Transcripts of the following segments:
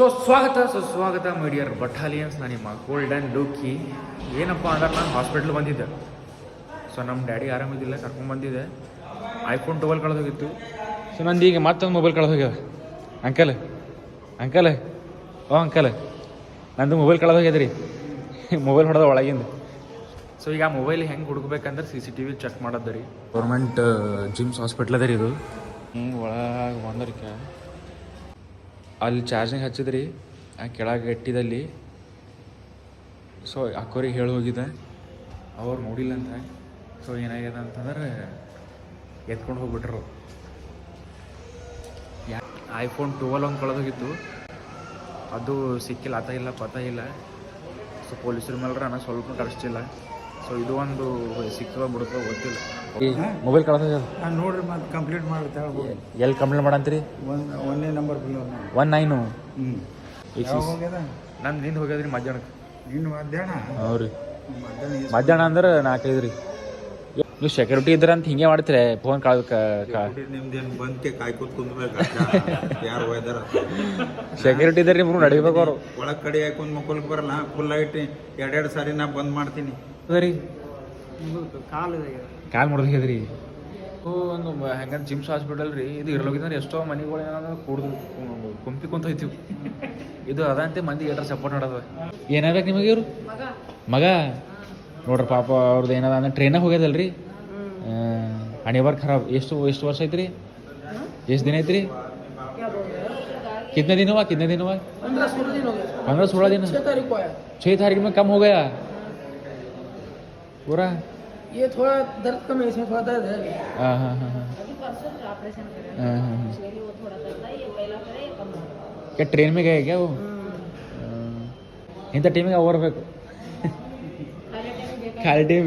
ಸುಸ್ವಾಗತ ಮೀಡಿಯರ್ ಬಟಾಲಿಯನ್ಸ್. ನಾನು ನಿಮ್ಮ ಗೋಲ್ಡನ್ ಲೂಕಿ. ಏನಪ್ಪ ಅಂದ್ರೆ ನಾನು ಹಾಸ್ಪಿಟ್ಲ್ ಬಂದಿದ್ದೆ. ಸೊ ನಮ್ಮ ಡ್ಯಾಡಿ ಆರಾಮಿದ್ದಿಲ್ಲ, ಕರ್ಕೊಂಡು ಬಂದಿದ್ದೆ. ಐಫೋನ್ 12 ಕಳೆದೋಗಿತ್ತು. ಸೊ ನಂದು ಈಗ ಮತ್ತೊಂದು ಮೊಬೈಲ್ ಕಳೆದೋಗ್ಯದ. ಅಂಕಲ್ ನಂದು ಮೊಬೈಲ್ ಕಳೆದೋಗ್ಯದ ರೀ. ಮೊಬೈಲ್ ಹೊಡೆದ ಒಳಗಿಂದ. ಸೊ ಈಗ ಆ ಮೊಬೈಲ್ ಹೆಂಗೆ ಹುಡುಕ್ಬೇಕಂದ್ರೆ CCTV ಚೆಕ್ ಮಾಡೋದು ರೀ. ಗೌರ್ಮೆಂಟ್ ಜಿಮ್ಸ್ ಹಾಸ್ಪಿಟ್ಲ್ ಅದ ರೀ ಇದು. ಒಳಗೆ ಬಂದರಿಕೆ ಅಲ್ಲಿ ಚಾರ್ಜಿಂಗ್ ಹಚ್ಚಿದ್ರಿ ಆ ಕೆಳಗೆ ಗಟ್ಟಿದಲ್ಲಿ. ಸೊ ಅಕ್ಕೋರಿಗೆ ಹೇಳಿ ಹೋಗಿದ್ದೆ, ಅವ್ರು ನೋಡಿಲ್ಲ ಅಂತ. ಸೊ ಏನಾಗ್ಯದ ಅಂತಂದ್ರೆ ಎತ್ಕೊಂಡು ಹೋಗ್ಬಿಟ್ರು. ಐಫೋನ್ 12 ಒಂದು ಕಳೆದೋಗಿತ್ತು, ಅದು ಸಿಕ್ಕಿಲ್ಲ, ಪತ ಇಲ್ಲ. ಸೊ ಪೊಲೀಸರ ಮೇಲೆ ನಾನು ಸ್ವಲ್ಪ ಕಳಿಸ್ತಿಲ್ಲ. ಸೊ ಇದು ಒಂದು ಸಿಕ್ಕ ಬಿಡುತ್ತೋ ಗೊತ್ತಿಲ್ಲ. ಮೊಬೈಲ್ ಕಳೆದ ನೋಡ್ರಿ ಮತ್ತೆ ಕಂಪ್ಲೀಟ್ ಮಾಡ್ತಾ ಎಲ್ಲಿ ಕಂಪ್ಲೇಂಟ್ ಮಾಡಂತೀರಿ? ಒಂದೇ ನಂಬರ್ 19 ಹೋಗ್ಯದ ನಂದು ನಿಂದು ಹೋಗ್ಯದ್ರಿ ಮಧ್ಯಾಹ್ನಕ್ಕೆ. ಇನ್ನು ಮಧ್ಯಾಹ್ನ ಹ್ಞೂ ರೀ, ಮಧ್ಯಾಹ್ನ ಅಂದ್ರೆ 4-5 ರೀ. ನೀವು ಸೆಕ್ಯೂರಿಟಿ ಇದ್ರ ಅಂತ ಹಿಂಗೆ ಮಾಡ್ತೀರಿ ಫೋನ್ ನಿಮ್ದೇನು ಬಂದ್ಕೆ ಕಾಯ್ಕೋತ್ ಕುಂದ್ಬೇಕು. ಯಾರು ಹೋಯ್ದಾರ ಸೆಕ್ಯೂರಿಟಿ ಇದ್ರಿ ನಿಮ್ಗೆ ನಡಿಬೇಕು. ಅವರು ಒಳಗೆ ಕಡೆ ಹಾಕೊಂಡ್ ಮಕ್ಕೊಳಕ್ ಬರಲ್ಲ. ಫುಲ್ ಐಟಿ 2 ಸಾರಿ ನಾ ಬಂದ್ ಮಾಡ್ತೀನಿ. ರೀ ಕಾಲು ಮುರಿದ್ರಿ. ಒಂದು ಹೆಂಗಂದ್ರೆ ಜಿಮ್ಸ್ ಹಾಸ್ಪಿಟಲ್ ರೀ. ಇದು ಇರ್ಲೋಗಿದ್ರೆ ಎಷ್ಟೋ ಮನೆಗಳು ಏನಾದ್ರು ಕುಡ್ದು ಕುಂಪಿ ಕುಂತ ಹೋಯ್ತೀವಿ. ಇದು ಅದಂತೆ ಮಂದಿ ಏಟಾರ ಸಪೋರ್ಟ್ ಮಾಡೋದು. ಏನಾಗಬೇಕು ನಿಮಗೆ ಇವರು ಮಗ ನೋಡ್ರಿ ಪಾಪ ಅವ್ರದ್ದು ಏನದ ಅಂದ್ರೆ ಟ್ರೈನಾಗ ಹೋಗ್ಯದಲ್ರಿ. ಹಣೆಬಾರ್ ಖರಾಬ್. ಎಷ್ಟು ವರ್ಷ ಐತ್ರಿ? ಎಷ್ಟು ದಿನ ಐತ್ರಿ? कितने दिन हुआ 15-16 दिन. 6 तारीख में कम हो गया पूरा. ये थोड़ा दर्द कम है, इसमें थोड़ा दर्द है. हाँ. क्या ट्रेन में गए क्या वो? ಇಂಥ ಟೈಮಿಗೆ ಅವ್ರು ಬೇಕು. ಖಾಲಿ ಟೈಮ್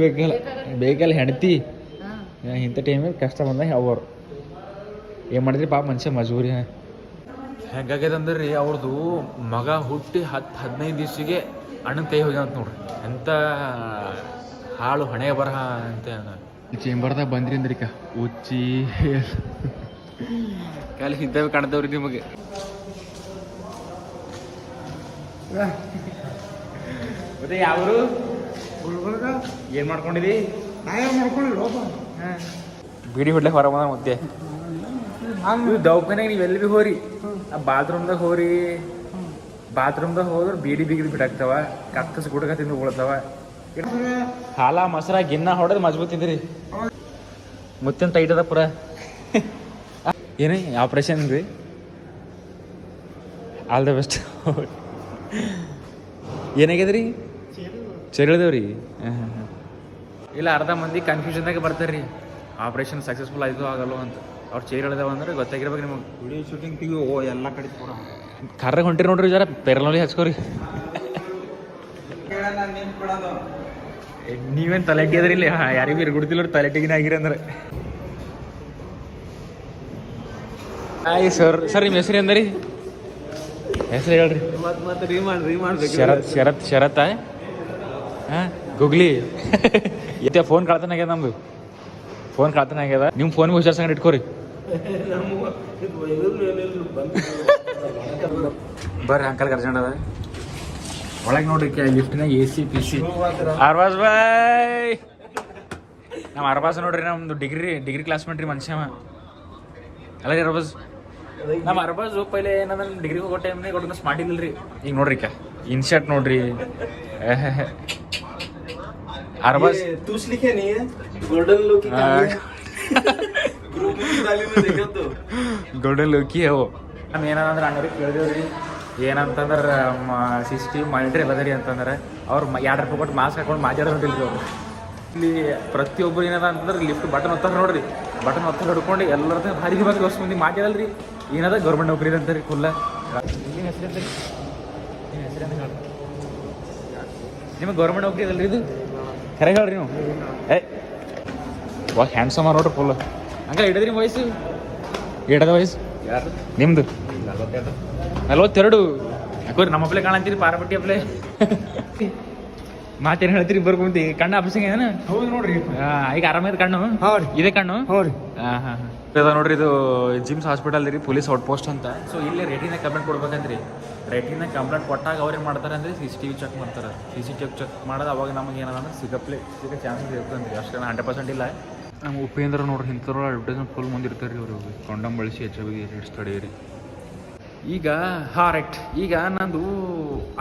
ಬೇಕಲ್ಲ ಹೆಂಡತಿ. ಇಂಥ ಟೈಮಿಗೆ ಕಷ್ಟ ಬಂದಾಗ ಅವರು ಏನು ಮಾಡಿದ್ರಿ ಪಾಪ ಮನುಷ್ಯ ಮಜಬೂರಿ. ಹೆಂಗಾಗ್ಯದ ಅಂದ್ರೆ ರೀ, ಅವ್ರದ್ದು ಮಗ ಹುಟ್ಟಿ 10-15 ದಿವಸಿಗೆ ಅಣ್ಣನ ಕೈ ಹೋಗ್ಯ ಅಂತ ನೋಡ್ರಿ. ಎಂಥ ಹಾಳು ಹಣೆ ಬರಹ ಅಂತ. ಚೇಂಬರ್ದಾಗ ಬಂದ್ರಿ ಅಂದ್ರಿಕ ಉಚ್ಚಿ ಕಾಲಿ ಇದ್ದಾವೆ ಕಾಣ್ತಾವ್ರಿ ನಿಮಗೆ. ಮತ್ತೆ ಯಾವರು ಗುಲ್ಬರ್ಗ ಏನು ಮಾಡ್ಕೊಂಡಿದಿ? ಮಾಡ್ಕೊಂಡಿಲ್ಲ. ಬೀಡಿ ಹೊಡ್ಲಿಕ್ಕೆ ಹೊರ ಬಂದ ಮತ್ತೆ ದವಾಖಾನೆಗೆ ನೀವು ಎಲ್ಲಿ ಭೀ ಹೋರಿ, ಆ ಬಾತ್ರೂಮ್ದಾಗ ಹೋದ್ರೆ ಬೀಡಿ ಬಿಟ್ಟಾಗ್ತಾವ. ಕಕ್ಕಸ್ ಗುಡಕ ತಿಂದು ಉಳ್ತಾವ. ಹಾಲ ಮೊಸರ ಗಿನ್ನ ಹೊಡೆದು ಮಜಬೂತ್ ಇದ್ರಿ. ಮುತ್ತಿನ ಟೈಟ್ ಅದ ಪೂರ. ಏನೇ ಆಪ್ರೇಷನ್ ರೀ? All the best. ಏನಾಗ್ಯದ್ರಿ? ಚೇರಿಳ್ದೇವ್ರಿ. ಇಲ್ಲ ಅರ್ಧ ಮಂದಿ ಕನ್ಫ್ಯೂಷನ್ದಾಗ ಬರ್ತಾರೆ ರೀ, ಆಪ್ರೇಷನ್ ಸಕ್ಸಸ್ಫುಲ್ ಆಯಿತು ಆಗಲ್ಲೋ ಅಂತ. ಅವ್ರು ಚೇರ್ ಎಳ್ದೇವ ಅಂದ್ರೆ ಗೊತ್ತಾಗಿರ್ಬೇಕು ನಿಮಗೆ. ವಿಡಿಯೋ ಶೂಟಿಂಗ್ ತೆಗಿ ಎಲ್ಲ ಕಡೆ ಪೂರ ಕಾರ್ರಾಗ ಹೊಂಟಿರಿ ನೋಡ್ರಿ, ಜರ ಪೆರಲೋಲಿ ಹಚ್ಕೋರಿ. ನೀವೇನು ತಲೆಟಿ ಅದ್ರಿ ಇಲ್ಲಿ? ಯಾರಿಗೂ ಇರ್ಗುಡ್ತಿಲ್ಲ ತಲೆಟಿಗಿನ ಆಗಿರಿ ಅಂದ್ರೆ. ಆಯ್ ಸರ್ ನಿಮ್ಮ ಹೆಸರು ಎಂದರಿ? ಹೆಸರು ಹೇಳ್ರಿ. ಶರತ್ ಹಾಂ ಗುಗ್ಲಿ. ಇತ್ತೆ ಫೋನ್ ಕಳ್ತನ ಆಗ್ಯದ ನಮ್ದು. ಫೋನ್ ಕಳ್ತನ ಆಗ್ಯದ. ನಿಮ್ಮ ಫೋನ್ಗೆ ಹುಷಾರ್ ಸಂಗಡ ಇಟ್ಕೋರಿ. ಬರ್ರಿ ಅಂಕಲ್ ಕರ್ಸಂಡ್ ಅದ ಒಳಗೆ ನೋಡ್ರಿ. ಲಿಫ್ಟ್ನಾಗ AC PC. ಅರ್ಬಾಸ್ ಬಾಯ್, ನಮ್ಮ ಅರ್ಬಾಸ್ ನೋಡ್ರಿ, ನಮ್ದು ಡಿಗ್ರಿ ಕ್ಲಾಸ್ಮೇಟ್ ರೀ ಮನುಷ್ಯ ಅಲ್ಲ ರೀ ಅರ್ಬಾಸ್. ನಮ್ಮ ಅರ್ಬಾಸ್ ಪೈಲೆ ಏನಂದ್ರೆ ಡಿಗ್ರಿ ಹೋಗೋ ಟೈಮ್ನಾಗ ಒಟ್ಟು ಸ್ಮಾರ್ಟ್ ಇಲ್ಲ ರೀ. ಈಗ ನೋಡ್ರಿ ಇನ್ಶರ್ಟ್ ನೋಡ್ರಿ. अरबाज तूच लिखे नहीं है गोल्डन लोकी का ग्रुप में डाली में देखो तो गोल्डन लोकी है वो. ನಮ್ಮ ಏನಂದ್ರೆ ಅಣ್ಣವ್ರಿಗೆ ಕೇಳಿದೇವ್ರಿ, ಏನಂತಂದ್ರೆ CCTV ಮಾನಿಟ್ರ್ ಎಲ್ಲದರಿ ಅಂತಂದ್ರೆ ಅವ್ರು 2 ರೂಪಾಯಿ ಕೊಟ್ಟು ಮಾಸ್ಕ್ ಹಾಕೊಂಡು ಮಾತಾಡೋದಿಲ್ಲ. ಅವರು ಇಲ್ಲಿ ಪ್ರತಿಯೊಬ್ಬರು ಏನದ ಅಂತಂದ್ರೆ ಲಿಫ್ಟ್ ಬಟನ್ ಒತ್ತಾರೆ ನೋಡ್ರಿ. ಬಟನ್ ಒತ್ತ ಹಿಡ್ಕೊಂಡು ಎಲ್ಲರದ್ದು ಭಾರಿ ಬಗ್ಗೆ ವರ್ಷ ಮಂದಿ ಮಾತಾಡಲ್ರಿ. ಏನದ ಗೌರ್ಮೆಂಟ್ ನೌಕರಿ ಅಂತಾರೆ ಫುಲ್ಲ. ನಿಮ್ಮ ಹೆಸರು ನಿಮಗೆ ಗೌರ್ಮೆಂಟ್ ನೌಕರಿ ಇದಲ್ರಿ ಇದು? ಖರೆ ಹೇಳ್ರಿ ನೀವು. ವಾ ಹ್ಯಾಂಡ್ಸಮ್ ನೋಡ್ರಿ ಫುಲ್. ಹಂಗೆ ಇಡದ್ರಿ ವಯಸ್ಸು? ಇಡದ ವಯಸ್ಸು ಯಾರು ನಿಮ್ದು? 42. ಯಾಕೋರಿ ನಮ್ಮ ಅಪ್ಲೆ ಕಾಣಂತೀರಿ, ಪಾರಪಟ್ಟಿ ಅಪ್ಲೆ. ಮಾತೇನು ಹೇಳ್ತೀರಿ ಬರ್ಕೊಂತಿ? ಕಣ್ಣು ಆಪರೇಷನ್ ಏನ? ಹೌದು ನೋಡ್ರಿ. ಈಗ ಆರಾಮದ ಕಣ್ಣು? ಇದೇ ಕಣ್ಣು? ಹೌದು. ಹಾಂ. ಅದ ನೋಡ್ರಿ ಇದು ಜಿಮ್ಸ್ ಹಾಸ್ಪಿಟಲ್ ರೀ ಪೊಲೀಸ್ ಔಟ್ ಪೋಸ್ಟ್ ಅಂತ. ಸೊ ಇಲ್ಲಿ ರೇಟಿನ ಕಂಪ್ಲೇಂಟ್ ಕೊಡ್ಬೇಕಂದ್ರಿ. ರೇಟಿನ ಕಂಪ್ಲೇಂಟ್ ಕೊಟ್ಟಾಗ ಅವ್ರು ಏನು ಮಾಡ್ತಾರೆ ಅಂದರೆ CCTV ಚೆಕ್ ಮಾಡ್ತಾರೆ. CCTV ಚೆಕ್ ಮಾಡೋದು ಅವಾಗ ನಮಗೆ ಏನಂದ್ರೆ ಸಿಗೋ ಚಾನ್ಸಸ್ ಇರ್ತಂದ್ರಿ. ಅಷ್ಟು 100% ಇಲ್ಲ. ನಮ್ಮ ಉಪೇಂದ್ರ ನೋಡ್ರಿ ಇಂಥವ್ರು ಅಡ್ವರ್ಟೈಸ್ಮೆಂಟ್ ಫುಲ್ ಮುಂದೆ ಇರ್ತಾರೆ ರೀ ಅವರು. ಕಾಂಡಮ್ ಬಳಸಿ HIV ಏಡ್ಸ್ ತಡೆಯಿರಿ. ಈಗ ರೈಟ್. ಈಗ ನಂದು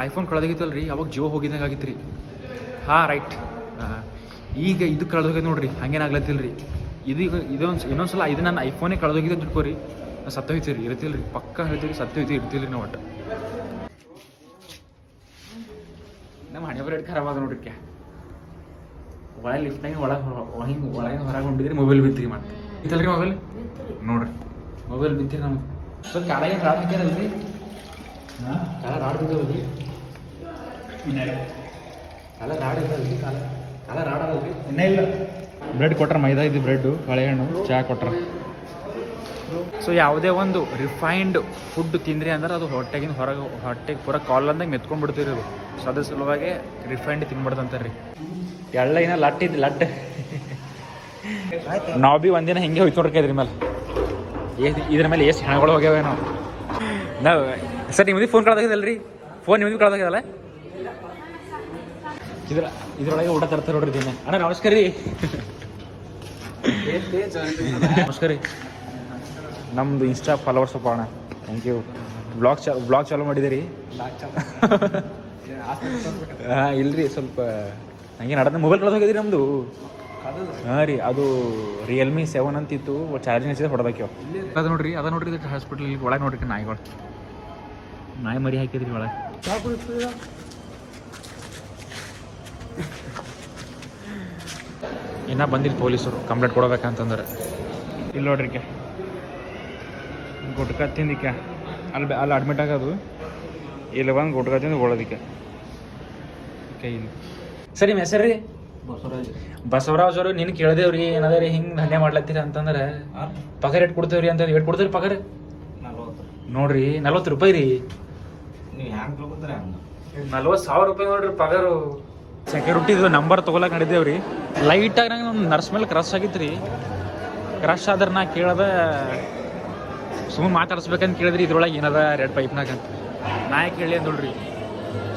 ಐಫೋನ್ ಕಳೆದೋಗಿತ್ತಲ್ಲ ರೀ, ಅವಾಗ ಜಿಯೋ ಹೋಗಿದ್ದಂಗೆ ಆಗಿತ್ತು ರೀ. ರೈಟ್. ಈಗ ಇದು ಕಳೆದೋಗೈತೆ ನೋಡ್ರಿ, ಹಂಗೇನಾಗ್ಲತ್ತಿಲ್ಲ ರೀ. ಇನ್ನೊಂದ್ಸಲ ಇದು ನನ್ನ ಐಫೋನೇ ಕಳೆದೋಗಿದೆ ಅಂತ ತಿಳ್ಕೊರಿ, ಸತ್ತೋಯ್ತೀರಿ. ಇರ್ತಿಲ್ಲ ರೀ, ಪಕ್ಕ ಹೇಳ್ತೀವಿ ಸತ್ತೋಯ್ತಿ ಇರ್ತಿಲ್ಲ ರೀ ನಾವು ಒಟ್ಟು. ನಮ್ಮ ಹಣೆ ಬರೇಟ್ ಖರಾಬ್ ಆಗ ನೋಡ್ರಿ. ಒಳಗೆ ಲಿಫ್ಟ್ನಾಗ ಒಳಗೆ ಹೊರಗೆ ಹೊಂಟಿದ್ರಿ, ಮೊಬೈಲ್ ಬಿತ್ತೀರಿ. ಮತ್ತೆ ಇತ್ತಲ್ರಿ ಮೊಬೈಲ್ ನೋಡ್ರಿ, ಮೊಬೈಲ್ ಬಿತ್ತೀರಿ. ನಮ್ಗೆ ಸ್ವಲ್ಪ ಕಾಲಾಗ ರಾಡ್ ಹಾಕ್ಯಾರಲ್ರಿ, ಕಾಲ ರಾಡ್ ಬಿದ್ದವಲ್ರಿ, ಕಾಲ ರಾಡ್ ಇದ್ದಲ್ರಿ, ಕಾಲ ರಾಡ್ ಅದಲ್ರಿ. ಇನ್ನೇ ಇಲ್ಲ ಬ್ರೆಡ್ ಕೊಟ್ರ, ಮೈದಾ ಇದು ಬ್ರೆಡ್ಡು, ಬಾಳೆಹಣ್ಣು, ಚಹಾ ಕೊಟ್ರ. ಸೊ ಯಾವುದೇ ಒಂದು ರಿಫೈನ್ಡ್ ಫುಡ್ ತಿಂದ್ರಿ ಅಂದ್ರೆ ಅದು ಹೊಟ್ಟೆಗೆ ಪೂರ ಕಾಲ್ ಅಂದಾಗ ಮೆತ್ಕೊಂಡು ಬಿಡ್ತೀರಿ ಅದು. ಸೊ ಅದ್ರ ಸಲುವಾಗಿ ರಿಫೈನ್ಡ್ ತಿನ್ಬಾರ್ದು ಅಂತಾರೆ ರೀ. ಎಳ್ಳ ಏನ ಲಟ್ ನಾವು ಭೀ ಒಂದಿನ ಹಿಂಗೆ ಹೋಯ್ತು ನೋಡ್ರಿ. ಇದ್ರ ಮೇಲೆ ಇದ್ರ ಮೇಲೆ ಎಷ್ಟು ಹೆಣಗಳು ಹೋಗ್ಯಾವ ನಾವು ಸರ್. ನಿಮ್ಮದಿ ಫೋನ್ ಕಳ್ದಾಗಿದಲ್ರಿ, ಫೋನ್ ನಿಮ್ಮದಿ ಕಳ್ದಾಗಿದಲ್ಲ. ಇದ್ರೊಳಗೆ ಊಟ ತರ್ತಾರೆ ನೋಡ್ರಿ ದಿನ. ಅಣ್ಣ ನಮಸ್ಕಾರ ರೀ. ನಮಸ್ಕಾರ ರೀ. ನಮ್ಮದು ಇನ್ಸ್ಟಾ ಫಾಲೋವರ್ಸ್ ಅಪ್ಪ ಅಣ್ಣ. Thank you. ಬ್ಲಾಗ್ ಚಾಲೂ ಮಾಡಿದ್ದೀರಿ? ಇಲ್ರಿ, ಸ್ವಲ್ಪ ಹಂಗೆ ನಡೆದ ಮೊಬೈಲ್ ಕಳೆದು ಹೋಗಿದ್ರಿ ನಮ್ಮದು. ರೀ ಅದು ರಿಯಲ್ಮಿ 7 ಅಂತಿತ್ತು, ಚಾರ್ಜಿಂಗ್ ಹಚ್ಚಿದ್ರೆ ಹೊಡೆದಾಕ್ಯವ. ಅದು ನೋಡ್ರಿ ಇದು ಹಾಸ್ಪಿಟಲ್ ಒಳಗೆ ನೋಡ್ರಿ ನಾಯಿಗಳು, ನಾಯಿ ಮರಿ ಹಾಕಿದ್ರಿ ಒಳಗೆ. ಇನ್ನೂ ಬಂದಿಲ್ಲ ಪೊಲೀಸರು ಕಂಪ್ಲೇಂಟ್ ಕೊಡ್ಬೇಕಂತಂದ್ರೆ. ಇಲ್ಲಿ ನೋಡ್ರಿ ಗುಟ್ಕ ತಿಂದಿಕ್ಕೆ ಅಲ್ಲಿ ಅಡ್ಮಿಟ್ ಆಗೋದು, ಇಲ್ಲಿ ಬಂದು ಗುಟ್ಕ ತಿಂದು ಓಡೋದಿಕ್ಕೆ. ಇಲ್ಲಿ ಸರಿ, ನಿಮ್ಮ ಹೆಸರು ರೀ? ಬಸವರಾಜ್ ಅವರು. ನೀನು ಕೇಳ್ದೇವ್ರಿ ಏನದ ರೀ ಹಿಂಗೆ ಧನ್ಯ ಮಾಡ್ಲತ್ತೀರಿ ಅಂತಂದ್ರೆ ಪಗಾರ ಎಟ್ ಕೊಡ್ತೇವ್ರಿ ಅಂತ. ಎಟ್ ಕೊಡ್ತೀರಿ ಪಗಾರ? ನೋಡ್ರಿ 40 ರೂಪಾಯಿ ರೀ. 40,000 ರೂಪಾಯಿ ನೋಡ್ರಿ ಪಗಾರು. ಸೆಕ್ಯೂರಿಟಿದು ನಂಬರ್ ತೊಗೊಳಕ್ಕೆ ನಡಿದೇವ್ರಿ. ಲೈಟಾಗಿ ನಂಗೆ ನಮ್ಮ ನರ್ಸ್ ಮೇಲೆ ಕ್ರಶ್ ಆಗಿತ್ತು ರೀ. ಕ್ರಶ್ ಆದ್ರೆ ನಾ ಕೇಳ್ದೆ ಸುಮ್ಮನೆ ಮಾತಾಡಿಸ್ಬೇಕಂತ ಕೇಳಿದ್ರಿ. ಇದ್ರೊಳಗೆ ಏನದ ರೆಡ್ ಪೈಪ್ನಾಗ ಅಂತ ನಾ ಯಾಕೆ ಕೇಳಿ ಅಂದಳ್ರಿ.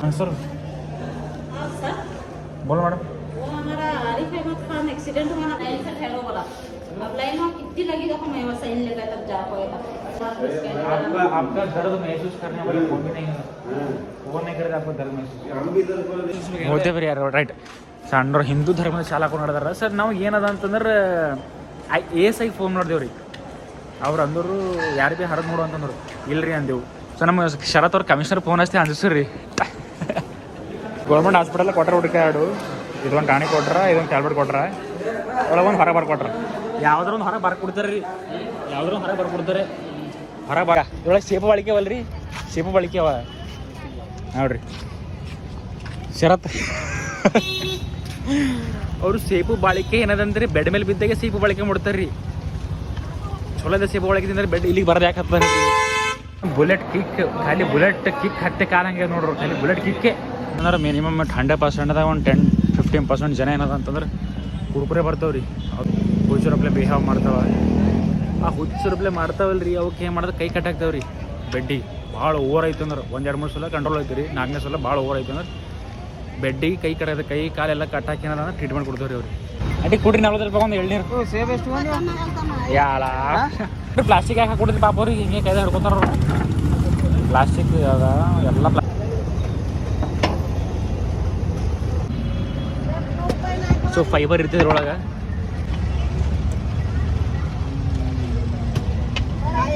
ಹಾಂ ಸರ್, बोलो मैडम। वो हमारा आरिफ अहमद खान एक्सीडेंट हुआ ना, लाइन से ठहरो बोला। अब लाइन में कितनी लगी देखो, मैं वैसा इन लेकर तब जा पाएगा। आपका दर्द महसूस करने वाले फोन भी नहीं है, फोन नहीं करेगा आपको दर्द महसूस होते फिर यार। ರೈಟ್. ಸಣ್ಣ ಹಿಂದೂ ಧರ್ಮದ ಚಾಲಕ ನಡೆದಾರ ಸರ್. ನಾವು ಏನದ ಅಂತಂದ್ರೆ ASI ಫೋನ್ ನೋಡಿದೇವ್ರಿ. ಅವ್ರು ಅಂದರು ಯಾರು ಭೀ ಹರದು ನೋಡು ಅಂತಂದ್ರು. ಇಲ್ರಿ ಅಂದೆವು. ಸೊ ನಮ್ಮ ಶರತ್ ಅವ್ರ ಕಮಿಷನರ್ ಫೋನ್ ಹಚ್ತಿ ಅಂದಿಸ್ರಿ. ಗೌರ್ಮೆಂಟ್ ಹಾಸ್ಪಿಟಲ್ ಕೊಟ್ರ ಹುಡುಕ ಎರಡು, ಇದೊಂದು ಟಾಣಿಕ್ ಕೊಟ್ರ, ಇದೊಂದು ಟ್ಯಾಬ್ಲೆಟ್ ಕೊಟ್ರ, ಒಳಗೊಂದು ಹೊರಗೆ ಬರ್ಕೊಟ್ರ. ಯಾವ್ದಾರೊಂದು ಹೊರಗೆ ಬರ್ಕೊಡ್ತಾರೆ ರೀ, ಯಾವ್ದಾರು ಹೊರಗೆ ಬರ್ಕೊಡ್ತಾರೆ. ಹೊರಗೆ ಬರ ಇದ್ರೊಳಗೆ ಸೇಬು ಬಾಳಿಕೆ ಅವಲ್ರಿ, ಸೇಬು ಬಾಳಿಕೆ ಅವ ನೋಡ್ರಿ. ಶರತ್ ಅವರು ಸೇಬು ಬಾಳಿಕೆ ಏನದಂದ್ರೆ ಬೆಡ್ ಮೇಲೆ ಬಿದ್ದಾಗ ಸೇಬು ಬಾಳಿಕೆ ಮಾಡ್ತಾರೆ ರೀ. ಚಲೋದ ಸೇಬು ಬಾಳಿಕೆ ತಿಂದ್ರೆ ಬೆಡ್ ಇಲ್ಲಿಗೆ ಬರೋದು ಯಾಕೆ ಹತ್ತ ಬುಲೆಟ್ ಕಿಕ್, ಖಾಲಿ ಬುಲೆಟ್ ಕಿಕ್ ಹತ್ತೆ ಕಾಲ ಹಂಗೆ ನೋಡ್ರಿ. ಖಾಲಿ ಬುಲೆಟ್ ಕಿಕ್ಕೆ ಅಂದ್ರೆ ಮಿನಿಮಮ್ 100%ದಾಗ ಒಂದು 10-15% ಜನ ಏನದ ಅಂತಂದ್ರೆ ಕುಡ್ಕುರೆ ಬರ್ತಾವ್ರಿ. ಅವ್ರು ಹುಚ್ಚರಪ್ಲೆ ಬಿಹೇವ್ ಮಾಡ್ತಾವ. ಆ ಹುಚ್ಚರಪ್ಲೆ ಮಾಡ್ತಾವಲ್ರಿ, ಅವಕ್ಕೆ ಏನು ಮಾಡೋದು ಕೈ ಕಟ್ಟಾಕ್ತಾವ್ರಿ ಬೆಡ್ಡಿಗೆ. ಭಾಳ ಓವರ್ ಐತೆ ಅಂದ್ರೆ 1-2-3 ಸಲ ಕಂಟ್ರೋಲ್ ಐತೆ ರೀ. 4ನೇ ಸಲ ಭಾಳ ಓವರ್ ಐತೆ ಅಂದ್ರೆ ಬೆಡ್ಡಿಗೆ ಕೈ ಕಟ್ಟೋದು, ಕೈ ಕಾಲೆಲ್ಲ ಕಟ್ಟಾಕಿ ಏನದ ಟ್ರೀಟ್ಮೆಂಟ್ ಕೊಡ್ತಾವ್ರಿ ಅವ್ರಿಗೆ. ಅಡ್ಡಿ ಕೊಡ್ರಿ 40 ರೂಪಾಯಿ ಒಂದು ಎಳ್ನೀರು. ಸೇಬ್ ಎಷ್ಟು ಯಾಳ ಪ್ಲಾಸ್ಟಿಕ್ ಯಾಕೆ ಹಾಕೊಡ್ರಿ ಪಾಪ ಅವ್ರಿಗೆ, ಹಿಂಗೆ ಕೈದಾಗ ಹಿಡ್ಕೊತಾರ ಪ್ಲಾಸ್ಟಿಕ್ ಎಲ್ಲ. ಸೊ ಫೈಬರ್ ಇರ್ತದೆ ಇದ್ರೊಳಗೆ.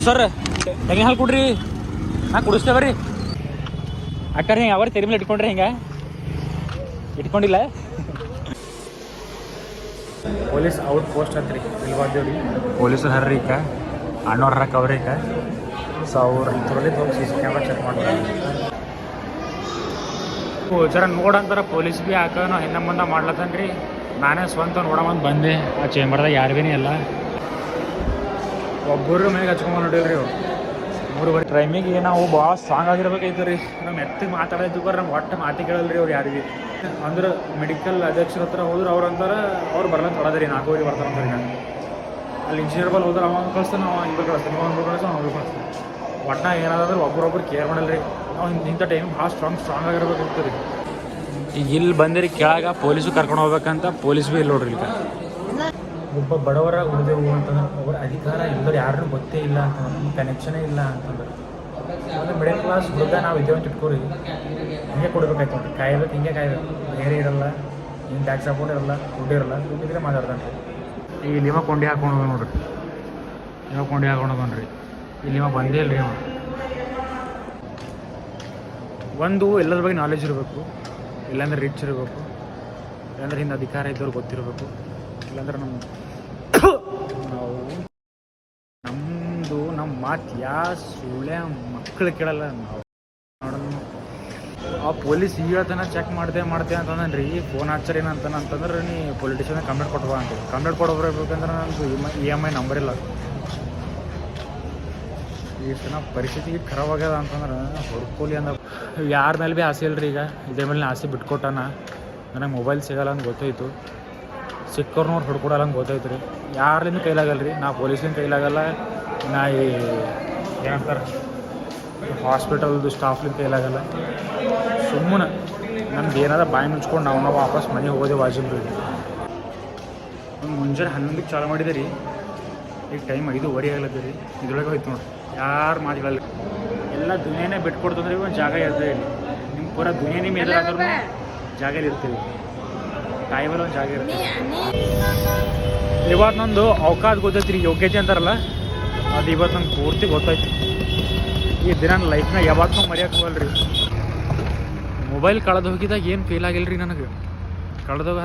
ಸರ್ ತೆಂಗಿನ ಹಾಲು ಕೊಡ್ರಿ, ಹಾಂ ಕುಡಿಸ್ತೇವೆ ರೀ. ಅಕ್ಕಾರ ಹಿಂಗೆ ಅವ್ರ ತೆರಿ ಮೇಲೆ ಇಟ್ಕೊಂಡ್ರಿ, ಹಿಂಗೆ ಇಟ್ಕೊಂಡಿಲ್ಲ. ಪೊಲೀಸ್ ಔಟ್ ಪೋಸ್ಟ್ ಅಂತ ರೀ ಇಲ್ಲಿ ಬಂದೇವ್ರಿ. ಪೊಲೀಸರು ಹರ್ರಿ ಈಗ ಅಣ್ಣವ್ರ ಹರಕ್ಕೆ ಅವ್ರೀಗ. ಸೊ ಅವ್ರು ಇಂಥವ್ರಲ್ಲಿ ಹೋಗಿ CC ಕ್ಯಾಮ್ರಾ ಚೆಕ್ ಮಾಡ್ತಾರೆ. ಜರ ನೋಡಂತಾರ ಪೊಲೀಸ್ ಭೀ ಹಾಕ ನಾವು ಹಿಂದೆ ಮುಂದೆ ಮಾಡ್ಲತ್ತನ್ ರೀ. ನಾನೇ ಸ್ವಂತ ನೋಡಮಂದು ಬಂದೆ. ಆ ಚೇಂಬರ್ದಾಗ ಯಾರು ಭೀ ಇಲ್ಲ. ಒಬ್ಬರು ಮನೆಗೆ ಹಚ್ಕೊಂಬಂದು ನೋಡಿಲ್ರಿ ಅವ್ರು. 3 ಟೈಮಿಗೆ ನಾವು ಭಾಳ ಸ್ಟ್ರಾಂಗ್ ಆಗಿರ್ಬೇಕೈತೆ ರೀ. ನಮ್ಮ ಎತ್ತಿಗೆ ಮಾತಾಡೋದಕ್ಕೆ ನಮ್ಮ ಒಟ್ಟು ಮಾತಿ ಕೇಳಲ್ರಿ ಅವ್ರು ಯಾರಿಗೆ. ಅಂದ್ರೆ ಮೆಡಿಕಲ್ ಅಧ್ಯಕ್ಷರ ಹತ್ರ ಹೋದ್ರೆ ಅವ್ರು ಅಂತಾರೆ ಅವ್ರು ಬರ್ಲಂತ ಹೊಡೋದ್ರಿ 4 ಬರ್ತಾರಂತ ರೀ. ಅಲ್ಲಿ ಇಂಜಿನಿಯರ್ ಬಲ್ ಹೋದ್ರೆ ಅವಾಗ ಕಳಿಸ್ತಾನೆ, ಅವ ಇಬ್ಬರು ಕಳಿಸ್ತಾನೆ, ಇವಾಗ ಕಳಿಸ್ತಾನೆ, ಅವ್ರಿಗೆ ಕಳಿಸ್ತಾನೆ. ಒಟ್ಟ ಏನಾದ್ರೆ ಒಬ್ರೊಬ್ರು ಕೇರ್ ಮಾಡಲ್ಲ ರೀ. ನಾವು ಇಂಥ ಟೈಮಿಗೆ ಭಾಳ ಸ್ಟ್ರಾಂಗ್ ಆಗಿರ್ಬೇಕು ರೀ. ಈಗ ಇಲ್ಲಿ ಬಂದಿರಿ ಕೆಳಗೆ ಪೊಲೀಸು ಕರ್ಕೊಂಡು ಹೋಗ್ಬೇಕಂತ ಪೊಲೀಸ್ ಭೀ ಇಲ್ಲಿ ನೋಡ್ರಿ. ಈಗ ಒಬ್ಬ ಬಡವರ ಉಳಿದೆವು ಅಂತಂದ್ರೆ ಒಬ್ಬರ ಅಧಿಕಾರ ಇಲ್ಲದ್ರೆ ಯಾರನ್ನೂ ಗೊತ್ತೇ ಇಲ್ಲ ಅಂತಂದ್ರೆ, ಕನೆಕ್ಷನೇ ಇಲ್ಲ ಅಂತಂದ್ರೆ, ಅಂದರೆ ಮಿಡಲ್ ಕ್ಲಾಸ್ ಹುಡುಗ ನಾವು ಇದ್ದೇವೆ ಅಂತ ಇಟ್ಕೋರಿ, ಹಿಂಗೆ ಕೊಡ್ಬೇಕಾಯ್ತು ನೋಡ್ರಿ. ಕಾಯ್ಬೇಕು, ಹಿಂಗೆ ಕಾಯ್ಬೇಕು, ಬೇರೆ ಇರಲ್ಲ, ಏನು ಟ್ಯಾಕ್ಸ್ ಹಾಕೊಂಡು ಇರಲ್ಲ, ದುಡ್ಡು ಇರಲ್ಲ, ದುಡ್ಡಿದ್ರೆ ಮಾತಾಡ್ತಾನೆ ರೀ. ಈಗ ಇಲ್ಲಿಮ ಕೊಂಡಿ ಹಾಕೊಂಡು ಹೋಗೋಣ ನೋಡ್ರಿ, ಇವಾಗ ಕೊಂಡಿ ಹಾಕೊಂಡು ಹೋಗೋಣ್ರಿ. ಇಲ್ಲಿಮ ಬಂದೇ ಇಲ್ಲ ರೀ. ಅವ ಒಂದು ಎಲ್ಲರ ಬಗ್ಗೆ ನಾಲೆಜ್ ಇರಬೇಕು, ಇಲ್ಲಾಂದ್ರೆ ರಿಚ್ ಇರಬೇಕು, ಇಲ್ಲಾಂದ್ರೆ ಹಿಂದೆ ಅಧಿಕಾರ ಇದ್ದವ್ರು ಗೊತ್ತಿರಬೇಕು, ಇಲ್ಲಾಂದ್ರೆ ನಮ್ಮ ಮಾತು ಸುಳ್ಳೆ ಮಕ್ಕಳು ಕೇಳಲ್ಲ. ನಾವು ನೋಡೋಣ ಆ ಪೊಲೀಸ್ ಹೇಳ್ತಾನೆ ಚೆಕ್ ಮಾಡ್ದೆ ಅಂತಂದ್ರೆ ರೀ, ಫೋನ್ ಹಚ್ಚರಿ ಅಂತಂದ್ರೆ ನೀ ಪೊಲಿಟಿಷಿಯನ್ ಕಂಪ್ಲೇಂಟ್ ಕೊಟ್ಬಾ ಅಂತೇಳಿ. ಕಂಪ್ಲೇಂಟ್ ಕೊಡೋಬೇಕಂದ್ರೆ ನಂದು EMI ನಂಬರ್ ಇಲ್ಲ. ಇಷ್ಟು ನಾವು ಪರಿಸ್ಥಿತಿ ಖರಾಬ್ ಆಗ್ಯದ ಅಂತಂದ್ರೆ ಹೊಡ್ಕೊಲಿ ಅಂದ ಯಾರ ಮೇಲೆ ಭೀ ಆಸೆ ಇಲ್ರಿ. ಈಗ ಇದೇ ಮೇಲೆ ಆಸೆ ಬಿಟ್ಕೊಟ್ಟಾನ. ನನಗೆ ಮೊಬೈಲ್ ಸಿಗಲ್ಲ ಅಂತ ಗೊತ್ತಾಯ್ತು, ಸಿಕ್ಕವ್ರು ನೋಡಿ ಹೊಡ್ಕೊಡಲ್ಲ ಅಂತ ಗೊತ್ತಾಯ್ತು ರೀ. ಯಾರ್ಲಿಂದ ಕೈಲಾಗಲ್ಲ ರೀ, ನಾ ಪೊಲೀಸ್ಲಿಂದ ಕೈಲಾಗಲ್ಲ, ನಾ ಈ ಏನಂತಾರೆ ಹಾಸ್ಪಿಟಲ್ದು ಸ್ಟಾಫ್ಲಿಂದ ಕೈಲಾಗಲ್ಲ. ಸುಮ್ಮನೆ ನಮ್ದು ಏನಾದ ಬಾಯಿ ಮುಚ್ಕೊಂಡು ನಾವು ವಾಪಸ್ ಮನೆಗೆ ಹೋಗೋದೇ ವಾಜಿಬ್ ರೀ. ಒಂದು ಮುಂಜಾನೆ 11ಕ್ಕೆ ಚಾಲು ಮಾಡಿದೆ ರೀ, ಈಗ ಟೈಮ್ 5:15 ಆಗ್ಲತ್ತೆ ರೀ. ಇದ್ರೊಳಗೆ ಹೋಯ್ತು ನೋಡ್ರಿ, ಯಾರು ಮಾತುಗಳಲ್ಲ. ಎಲ್ಲ ದುನಿಯಾನೇ ಬಿಟ್ಕೊಡ್ತಂದ್ರೆ ಒಂದು ಜಾಗ ಇರ್ತದೆ ಇಲ್ಲಿ. ನಿಮ್ಮ ಪೂರ ದುನಿಯಾ ನಿಮ್ಮ ಎದುರಾದ್ರೂ ಜಾಗದಲ್ಲಿ ಇರ್ತೀವಿ, ಟೈಮಲ್ಲಿ ಒಂದು ಜಾಗ ಇರ್ತದೆ. ಇವತ್ತು ನಂದು ಅವಕಾಶ ಗೊತ್ತೈತಿ ರೀ, ಯೋಗ್ಯತೆ ಅಂತಾರಲ್ಲ, ಅದು ಇವತ್ತು ನಂಗೆ ಪೂರ್ತಿ ಗೊತ್ತಾಯ್ತು. ಈ ದಿನ ನನ್ನ ಲೈಫ್ನಾಗ ಯಾವತ್ತೂ ಮರೆಯೋಕೆ ಹೋಗಲ್ಲ ರೀ. ಮೊಬೈಲ್ ಕಳೆದು ಹೋಗಿದಾಗ ಏನು ಫೀಲ್ ಆಗಿಲ್ಲ ರೀ ನನಗೆ. ಕಳೆದೋಗ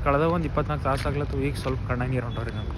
ಕಳೆದ ಒಂದು 24 ತಾಸು ಆಗ್ಲತ್ತು. ಈಗ ಸ್ವಲ್ಪ ಕಣ್ಣಂಗೆ ಹೊಂಟವ್ರಿ ನಾನು.